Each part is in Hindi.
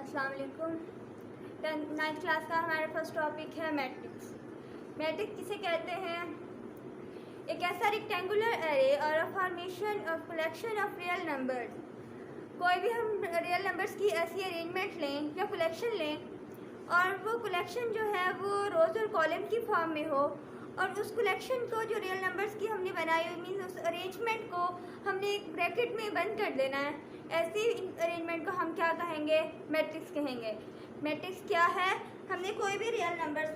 अस्सलाम वालेकुम। 9th क्लास का हमारा फर्स्ट टॉपिक है मैट्रिक्स। मैट्रिक्स किसे कहते हैं? एक ऐसा रेक्टेंगुलर एरे और a formation of collection of real numbers. कोई भी हम रियल नंबर्स की ऐसी अरेंजमेंट लें या कलेक्शन लें और वो कलेक्शन जो है वो रोज़ और कॉलम की फॉर्म में हो, और उस कलेक्शन को जो रियल नंबर्स की हमने बनाई हुई मीन्स उस अरेंजमेंट को हमने एक ब्रैकेट में बंद कर देना है। ऐसी अरेंजमेंट को हम क्या कहेंगे? मैट्रिक्स कहेंगे। मैट्रिक्स क्या है? हमने कोई भी रियल नंबर्स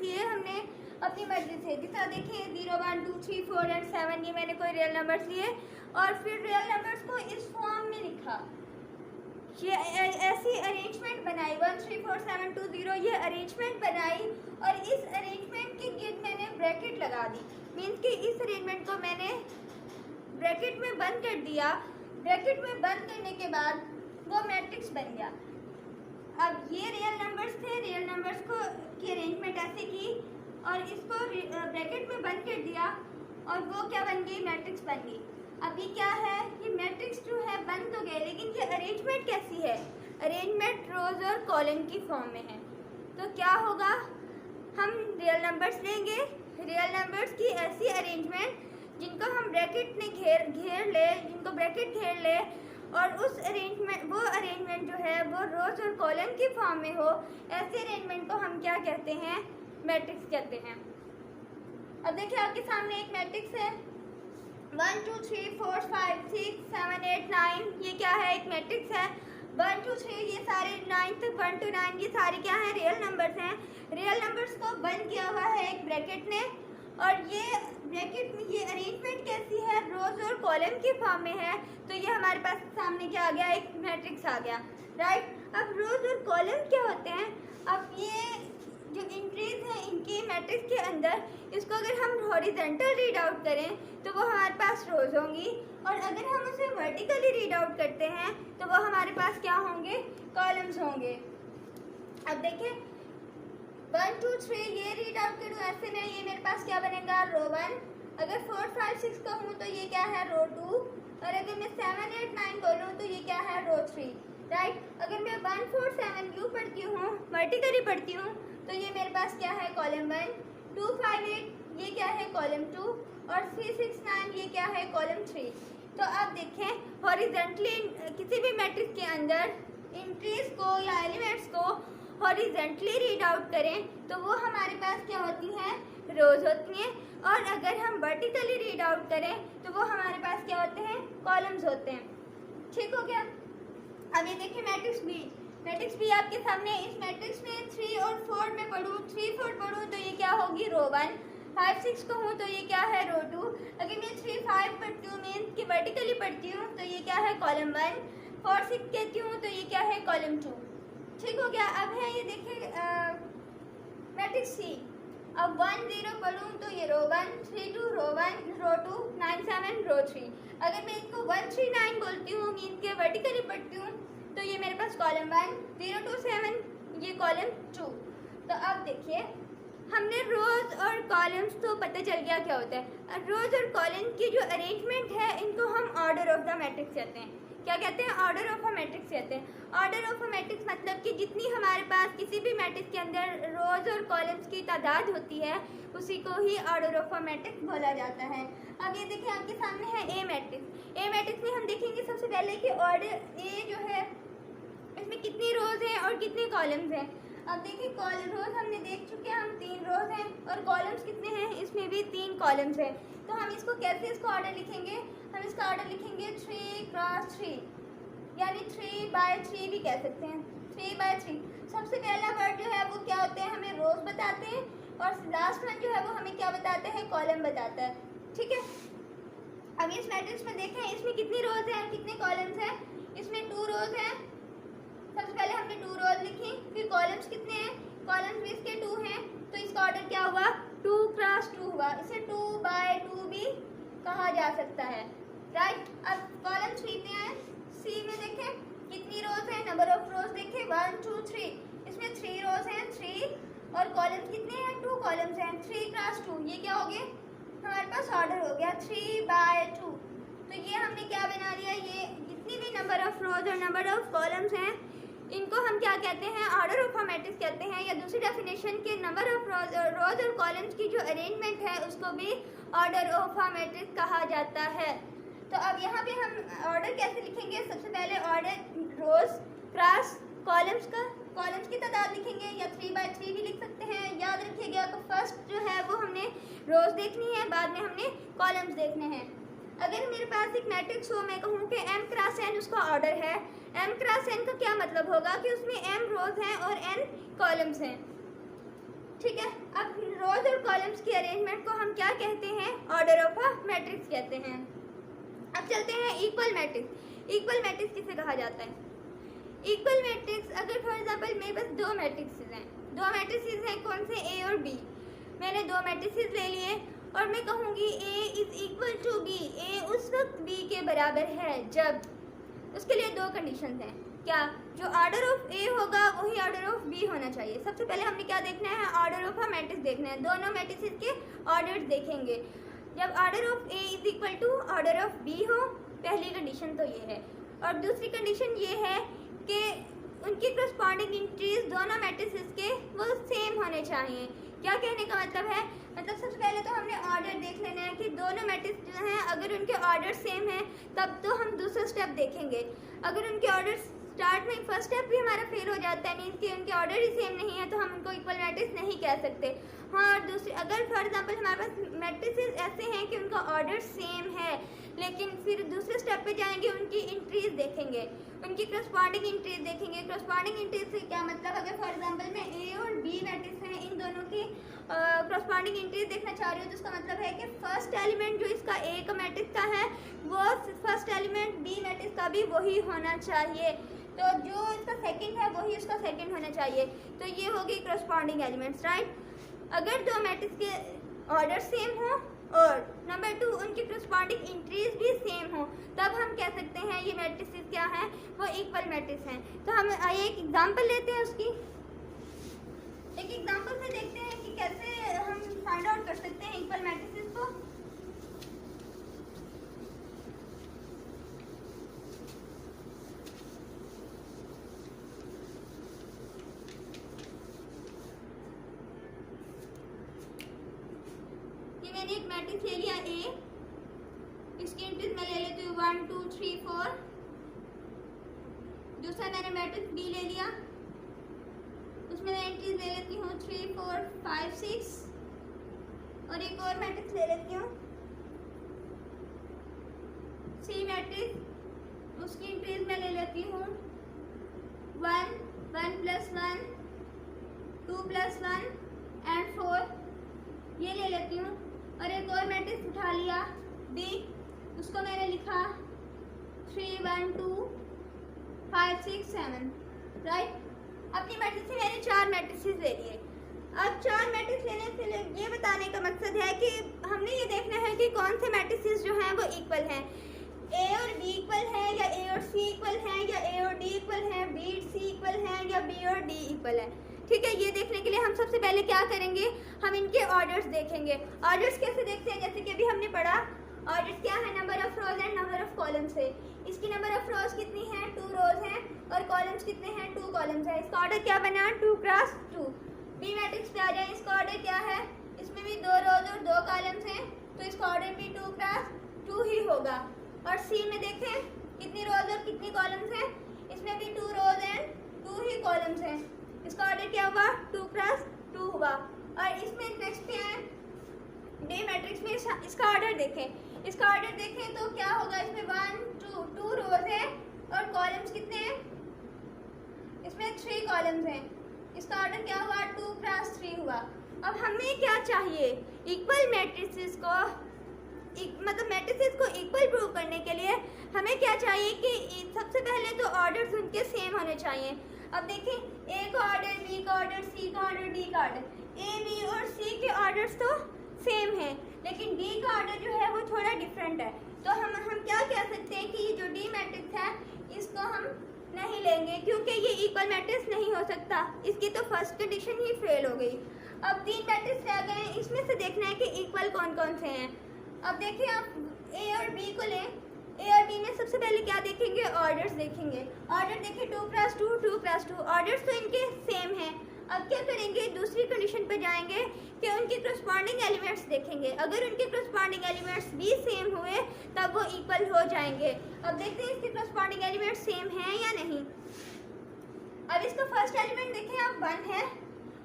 लिए हमने अपनी मर्जी से, जिस तरह देखें 0 1 2 3 4 एंड 7, ये मैंने कोई रियल नंबर्स लिए और फिर रियल नंबर्स को इस फॉर्म में लिखा। ये ऐसी अरेंजमेंट बनाई 1 3 4 7 2 0, ये अरेंजमेंट बनाई और इस अरेंजमेंट के गिर्द मैंने ब्रैकेट लगा दी। मीन्स कि इस अरेंजमेंट को मैंने ब्रैकेट में बंद कर दिया। ब्रैकेट में बंद करने के बाद वो मैट्रिक्स बन गया। अब ये रियल नंबर्स थे, रियल नंबर्स को की अरेंजमेंट ऐसे की और इसको ब्रैकेट में बंद कर दिया और वो क्या बन गई? मैट्रिक्स बन गई। अब ये क्या है? ये मैट्रिक्स जो है बन तो गए, लेकिन ये अरेंजमेंट कैसी है? अरेंजमेंट रोज और कॉलम की फॉर्म में है। तो क्या होगा? हम रियल नंबर्स लेंगे, रियल नंबर्स की ऐसी अरेंजमेंट जिनको हम ब्रैकेट में जिनको ब्रैकेट घेर ले और उस वो अरेंजमेंट जो है वो रोज और कॉलम की फॉर्म में हो, ऐसे अरेंजमेंट को हम क्या कहते हैं? मैट्रिक्स कहते हैं। अब देखिए आपके सामने एक मैट्रिक्स है 1 2 3 4 5 6 7 8 9। ये क्या है? एक मैट्रिक्स है। 1 2 3 ये सारे 9 तक 1 to 9 ये सारे क्या हैं? रियल नंबर्स हैं। रियल नंबर्स को बंद किया हुआ है एक ब्रैकेट ने, और ये ब्रैकेट में ये अरेंजमेंट कैसी है? रोज और कॉलम की फॉर्म में है। तो ये हमारे पास सामने क्या आ गया? एक मैट्रिक्स आ गया, राइट। अब रोज और कॉलम क्या होते हैं? अब ये जो एंट्रीज हैं इनकी मैट्रिक्स के अंदर, इसको अगर हम हॉरिजॉन्टल रीड आउट करें तो वो हमारे पास रोज होंगी, और अगर हम उसे वर्टिकली रीड आउट करते हैं तो वो हमारे पास क्या होंगे? कॉलम्स होंगे। अब देखें 1 2 3 ये रीड आउट करूँ ऐसे में, ये मेरे पास क्या बनेगा? रो 1। अगर 4 5 6 कहूँ तो ये क्या है? रो 2। और अगर मैं 7 8 9 बोलूँ तो ये क्या है? रो 3, राइट। अगर मैं 1 4 7 यू पढ़ती हूँ, वर्टिकली पढ़ती हूँ, तो ये मेरे पास क्या है? कॉलम 1। 2 5 8 ये क्या है? कॉलम 2। और 3 6 9 ये क्या है? कॉलम 3। तो आप देखें हॉरिजॉन्टली किसी भी मैट्रिक्स के अंदर एंट्रीज को या एलिमेंट्स को हॉरिजॉन्टली रीड आउट करें तो वो हमारे पास क्या होती हैं? रोज होती हैं। और अगर हम वर्टिकली रीड आउट करें तो वो हमारे पास क्या होते हैं? कॉलम्स होते हैं। ठीक हो गया? अब ये देखिए मैट्रिक्स बी। मैट्रिक्स बी आपके सामने। इस मैट्रिक्स में 3 और 4 में पढ़ूँ, 3 4 पढ़ूँ तो ये क्या होगी? रो 1। 5 6 कहूँ तो ये क्या है? रो 2। अगर मैं 3 5 पढ़ती हूँ मीन्स कि वर्टिकली पढ़ती हूँ तो ये क्या है? कॉलम 1। 4 6 कहती हूँ तो ये क्या है? कॉलम 2। ठीक हो गया? अब है ये देखिए मैट्रिक्स सी। अब 1 0 पढ़ूँ तो ये रो 1, 3 2 रो 1 रो 2 9 7 रो 3। अगर मैं इसको 1 3 9 बोलती हूँ मीन्स के वर्टिकली पढ़ती हूँ तो ये मेरे पास कॉलम 1, 0 2 7 ये कॉलम 2। तो अब देखिए हमने रोज और कॉलम्स तो पता चल गया क्या होता है। रोज और कॉलम की जो अरेंजमेंट है इनको हम ऑर्डर ऑफ द मैट्रिक्स कहते हैं। क्या कहते हैं? ऑर्डर ऑफ अ मैट्रिक्स कहते हैं। ऑर्डर ऑफ अ मैट्रिक्स मतलब कि जितनी हमारे पास किसी भी मैट्रिक्स के अंदर रोज और कॉलम्स की तादाद होती है उसी को ही ऑर्डर ऑफ अ मैट्रिक्स बोला जाता है। अब ये देखिए आपके सामने है ए मैट्रिक्स। ए मैट्रिक्स में हम देखेंगे सबसे पहले कि ऑर्डर ए जो है इसमें कितनी रोज हैं और कितने कॉलम्स हैं। अब देखिए रोज हमने देख चुके हैं, हम 3 रोज हैं, और कॉलम्स कितने हैं? इसमें भी 3 कॉलम्स हैं। तो हम इसको कैसे इसको ऑर्डर लिखेंगे? हम इसका ऑर्डर लिखेंगे 3 क्रॉस 3, यानी 3 बाय 3 भी कह सकते हैं। 3 बाय 3 सबसे पहला वर्ड जो है वो क्या होते हैं? हमें रोज बताते हैं, और लास्ट वन जो है वो हमें क्या बताते हैं? कॉलम बताता है। ठीक है? अब इस मैट्रिक्स में देखें इसमें कितनी रोज हैं, कितने कॉलम्स हैं? इसमें 2 रोज हैं। सबसे पहले हमने 2 रोज लिखी, फिर कॉलम्स कितने हैं? कॉलम्स भी इसके 2 हैं, तो इसका ऑर्डर क्या हुआ? 2 क्रॉस 2 हुआ। इसे 2 बाय 2 भी कहा जा सकता है, राइट। अब कॉलम्स कितने हैं? सी में देखें कितनी रोज हैं? नंबर ऑफ रोज देखें 1 2 3, इसमें 3 रोज हैं 3, और कॉलम्स कितने हैं? 2 कॉलम्स हैं। 3 क्रॉस 2 ये क्या हो गया? हमारे पास ऑर्डर हो गया 3 बाय 2। तो ये हमने क्या बना लिया? ये जितनी भी नंबर नंबर ऑफ रोज और नंबर ऑफ कॉलम्स हैं, इनको हम क्या कहते हैं, ऑर्डर ऑफ अ मैट्रिक्स कहते हैं, या दूसरी डेफिनेशन के नंबर ऑफ रोज और कॉलम्स की जो अरेंजमेंट है उसको भी ऑर्डर ऑफ अ मैट्रिक्स कहा जाता है। तो अब यहाँ पे हम ऑर्डर कैसे लिखेंगे, सबसे पहले ऑर्डर रोज क्रॉस कॉलम्स की तादाद लिखेंगे, या 3/3 भी लिख सकते हैं। याद रखिएगा तो फर्स्ट जो है वो हमने रोज देखनी है, बाद में हमने कॉलम्स देखने हैं। अगर मेरे पास एक मैट्रिक्स हो, मैं कहूँ कि m क्रॉस n उसका ऑर्डर है, m क्रॉस n का क्या मतलब होगा कि उसमें m रोज हैं और n कॉलम्स हैं, ठीक है। अब रोज और कॉलम्स की अरेंजमेंट को हम क्या कहते हैं, ऑर्डर ऑफ अ मैट्रिक्स कहते हैं। अब चलते हैं इक्वल मैट्रिक्स। इक्वल मैट्रिक्स किसे कहा जाता है? इक्वल मैट्रिक्स, अगर फॉर एग्जांपल मेरे पास दो मैट्रिक्सेस हैं, कौन से, ए और बी। मैंने दो मैट्रिक्सेस ले लिए और मैं कहूँगी ए इज इक्वल टू बी, ए उस वक्त बी के बराबर है जब, उसके लिए दो कंडीशंस हैं। क्या? जो ऑर्डर ऑफ ए होगा वही ऑर्डर ऑफ बी होना चाहिए। सबसे पहले हमने क्या देखना है, ऑर्डर ऑफ अ मैट्रिक्स देखना है। दोनों मैट्रिक्स के ऑर्डर्स देखेंगे। जब order of A is equal to order of B हो, पहली कंडीशन तो ये है। और दूसरी कंडीशन ये है कि उनकी करस्पॉन्डिंग इंट्रीज दोनों मैट्रिक्स के वो सेम होने चाहिए। क्या कहने का मतलब है, मतलब सबसे पहले तो हमने ऑर्डर देख लेना है कि दोनों मैट्रिक्स जो हैं अगर उनके ऑर्डर सेम हैं तब तो हम दूसरा स्टेप देखेंगे। अगर उनके ऑर्डर स्टार्ट में फर्स्ट स्टेप भी हमारा फेल हो जाता है, मीन्स कि उनके ऑर्डर ही सेम नहीं है, तो हम उनको इक्वल मैट्रिक्स नहीं कह सकते। हाँ, और दूसरी, अगर फॉर एग्जांपल हमारे पास मैट्रिक्स ऐसे हैं कि उनका ऑर्डर सेम है, लेकिन फिर दूसरे स्टेप पे जाएंगे, उनकी इंट्रीज देखेंगे, उनकी करस्पॉन्डिंग इंट्रीज देखेंगे। करस्पॉन्डिंग इंट्रीज से क्या मतलब, अगर फॉर एग्जांपल मैं ए और बी मैट्रिक्स हैं, इन दोनों की करस्पॉन्डिंग इंट्रीज देखना चाह रही हूँ, तो इसका मतलब है कि फर्स्ट एलिमेंट जो इसका ए का मैट्रिक्स का है वो फर्स्ट एलिमेंट बी मैट्रिक्स का भी वही होना चाहिए, तो जो इसका सेकंड है वही उसका सेकंड होना चाहिए। तो ये होगी करस्पॉन्डिंग एलिमेंट्स, राइट। अगर दो मैट्रिक्स के ऑर्डर सेम हो और नंबर 2 उनकी करस्पॉन्डिंग इंट्रीज भी सेम हो, तब हम कह सकते हैं ये मैट्रिक्स क्या हैं, वो इक्वल मैट्रिक्स हैं। तो हम एक एग्जांपल लेते हैं, उसकी एक एग्जांपल से देखते हैं कि कैसे हम फाइंड आउट कर सकते हैं इक्वल मैट्रिक्स को। मैंने एक मैट्रिक्स ले लिया ए, इसकी इंट्रीज मैं ले लेती हूँ 1 2 3 4। दूसरा मैंने मैट्रिक्स बी ले लिया, उसमें मैं इंट्रीज ले लेती हूँ 3 4 5 6। और एक और मैट्रिक्स ले लेती हूँ सी मैट्रिक्स, उसकी इंट्रीज मैं ले लेती हूँ 1 1 + 1 2 + 1 एंड 4, ये ले लेती हूँ। और एक और मैट्रिक्स उठा लिया डी, उसको मैंने लिखा 3 1 2 5 6 7, राइट। अपनी मैट्रिक्स से मैंने 4 मैट्रिक्स ले लिए। अब 4 मैट्रिक्स लेने से ये बताने का मकसद है कि हमने ये देखना है कि कौन से मैट्रिक्स जो हैं वो इक्वल हैं। ए और बी इक्वल है, या ए और सी इक्वल है, या ए और डी इक्वल है, बी और सी इक्वल है, या बी और डी इक्वल है। ठीक है, ये देखने के लिए हम सबसे पहले क्या करेंगे, हम इनके ऑर्डर्स देखेंगे। ऑर्डर्स कैसे देखते हैं, जैसे कि अभी हमने पढ़ा, ऑर्डर्स क्या है, number of rose and number of columns है। इसकी नंबर ऑफ रोज कितनी है, 2 रोज हैं, और कॉलम्स कितने हैं, 2 कॉलम्स है। इसका ऑर्डर क्या बना, 2 × 2। बी मैट्रिक्स पे आ जाए, इसका ऑर्डर क्या है, इसमें भी 2 रोज और 2 कॉलम्स हैं, तो इसका ऑर्डर भी 2 × 2 ही होगा। और सी में देखें कितनी रोज और कितनी कॉलम्स हैं, इसमें भी 2 रोज एंड 2 ही कॉलम्स हैं, इसका ऑर्डर क्या हुआ, 2 × 2 हुआ। और इसमें नेक्स्ट पे है डी मैट्रिक्स में, इसका ऑर्डर देखें, इसका ऑर्डर देखें तो क्या होगा, इसमें 1 2 रोज है और कॉलम्स कितने हैं, इसमें 3 कॉलम्स हैं, इसका ऑर्डर क्या हुआ, 2 × 3 हुआ। अब हमें क्या चाहिए, इक्वल मैट्रिसेस को, मतलब मैट्रिसेस को इक्वल प्रूव करने के लिए हमें क्या चाहिए कि सबसे पहले तो ऑर्डर्स उनके सेम होने चाहिए। अब देखें, ए का ऑर्डर, बी का ऑर्डर, सी का ऑर्डर, डी का ऑर्डर, ए बी और सी के ऑर्डर्स तो सेम हैं, लेकिन डी का ऑर्डर जो है वो थोड़ा डिफरेंट है। तो हम क्या कह सकते हैं कि ये जो डी मैट्रिक्स है इसको हम नहीं लेंगे, क्योंकि ये इक्वल मैट्रिक्स नहीं हो सकता, इसकी तो फर्स्ट कंडीशन ही फेल हो गई। अब 3 मैट्रिक्स रह गए हैं, इसमें से देखना है कि इक्वल कौन कौन से हैं। अब देखिए, आप ए और बी को लें, ए और बी में सबसे पहले क्या देखेंगे, ऑर्डर्स देखेंगे। ऑर्डर देखें 2 क्रॉस 2, 2 क्रॉस 2, ऑर्डर्स तो इनके सेम हैं। अब क्या करेंगे, दूसरी कंडीशन पे जाएंगे कि उनके करस्पॉन्डिंग एलिमेंट्स देखेंगे। अगर उनके करस्पॉन्डिंग एलिमेंट्स भी सेम हुए तब वो इक्वल हो जाएंगे। अब देखते हैं इसके करस्पॉन्डिंग एलिमेंट्स सेम हैं या नहीं। अब इसका फर्स्ट एलिमेंट देखें आप 1 है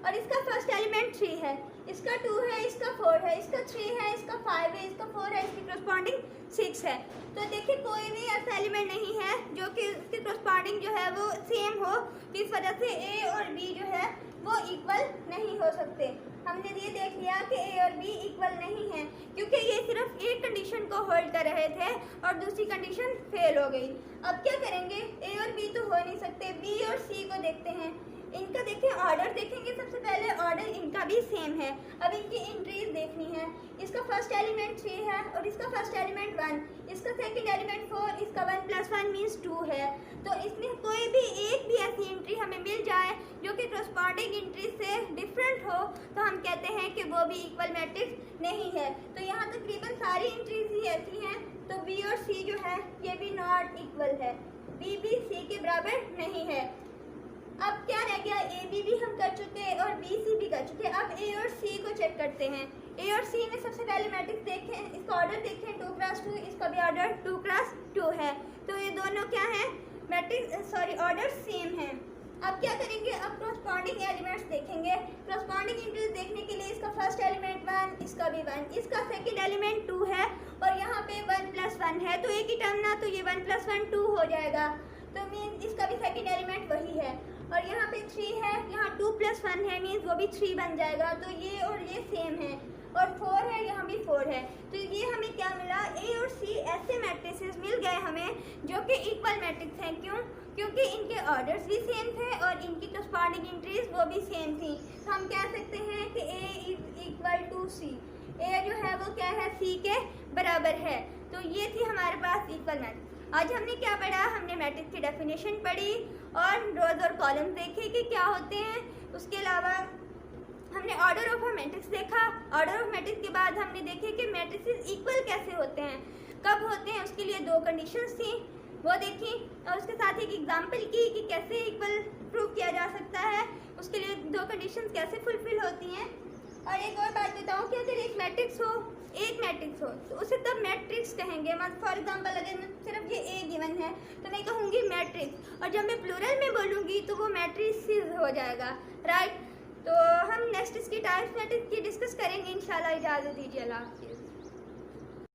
और इसका फर्स्ट एलिमेंट 3 है, इसका 2 है, इसका 4 है, इसका 3 है, इसका 5 है, इसका 4 है, इसकी करस्पॉन्डिंग 6 है। तो देखिए कोई भी ऐसा एलिमेंट नहीं है जो कि उसकी करस्पॉन्डिंग जो है वो सेम हो, तो इस वजह से ए और बी जो है वो इक्वल नहीं हो सकते। हमने ये देख लिया कि ए और बी इक्वल नहीं है क्योंकि ये सिर्फ एक कंडीशन को होल्ड कर रहे थे और दूसरी कंडीशन फेल हो गई। अब क्या करेंगे, ए और बी तो हो नहीं सकते, बी और सी को देखते हैं। इनका देखें, ऑर्डर देखेंगे सबसे पहले, ऑर्डर इनका भी सेम है। अब इनकी एंट्रीज देखनी है। इसका फर्स्ट एलिमेंट 3 है और इसका फर्स्ट एलिमेंट 1, इसका सेकंड एलिमेंट 4, इसका 1 + 1 मीन्स 2 है। तो इसमें कोई भी एक भी ऐसी एंट्री हमें मिल जाए जो कि करस्पॉन्डिंग एंट्री से डिफरेंट हो तो हम कहते हैं कि वो भी इक्वल मैट्रिक्स नहीं है। तो यहाँ तकरीबन सारी एंट्रीज ही ऐसी हैं, तो बी और सी जो है ये भी नॉट इक्वल है, बी भी सी के बराबर नहीं है। अब क्या रह गया, ए बी भी हम कर चुके और बी सी भी कर चुके। अब ए और सी को चेक करते हैं। ए और सी में सबसे पहले मैट्रिक्स देखें, इसका ऑर्डर देखें 2 क्रॉस 2, इसका भी ऑर्डर 2 क्रॉस 2 है। तो ये दोनों क्या है, मैट्रिक्स ऑर्डर सेम है। अब क्या करेंगे, अब करस्पॉन्डिंग एलिमेंट्स देखेंगे। करस्पॉन्डिंग एंट्रीज देखने के लिए इसका फर्स्ट एलिमेंट 1, इसका भी 1, इसका सेकंड एलिमेंट 2 है और यहाँ पे 1 + 1 है, तो एक ही टर्म ना, तो ये 1 + 1 2 हो जाएगा। तो मीन इसका भी सेकंड एलिमेंट वही है और यहाँ पे 3 है, यहाँ 2 + 1 है, मीन्स वो भी 3 बन जाएगा। तो ये और ये सेम है और 4 है, यहाँ भी 4 है। तो ये हमें क्या मिला, ए और सी ऐसे मैट्रिसेस मिल गए हमें जो कि इक्वल मैट्रिक्स हैं। क्यों, क्योंकि इनके ऑर्डर्स भी सेम थे और इनकी करस्पॉन्डिंग एंट्रीज वो भी सेम थी। तो हम कह सकते हैं कि ए इज इक्वल टू सी, ए जो है वो क्या है, सी के बराबर है। तो ये थी हमारे पास इक्वल मैट्रिक्स। आज हमने क्या पढ़ा, हमने मैट्रिक्स की डेफिनेशन पढ़ी और रोज और कॉलम देखे कि क्या होते हैं। उसके अलावा हमने ऑर्डर ऑफ अ मैट्रिक्स देखा। ऑर्डर ऑफ मैट्रिक्स के बाद हमने देखे कि मैट्रिक्स इक्वल कैसे होते हैं, कब होते हैं, उसके लिए 2 कंडीशंस थी वो देखी और उसके साथ एक एग्जांपल की कि कैसे इक्वल प्रूव किया जा सकता है, उसके लिए 2 कंडीशंस कैसे फुलफिल होती हैं। और एक और बात बताऊँ कि अगर एक मैट्रिक्स हो तो उसे तब मैट्रिक्स कहेंगे। फॉर एग्जांपल अगर सिर्फ ये ए गिवन है तो मैं कहूँगी मैट्रिक्स, और जब मैं प्लूरल में बोलूँगी तो वो मैट्रिसेस हो जाएगा, राइट। तो हम नेक्स्ट इसकी टाइप्स मैट्रिक्स की डिस्कस करेंगे इंशाल्लाह। इजाज़त दीजिए, अल्लाह।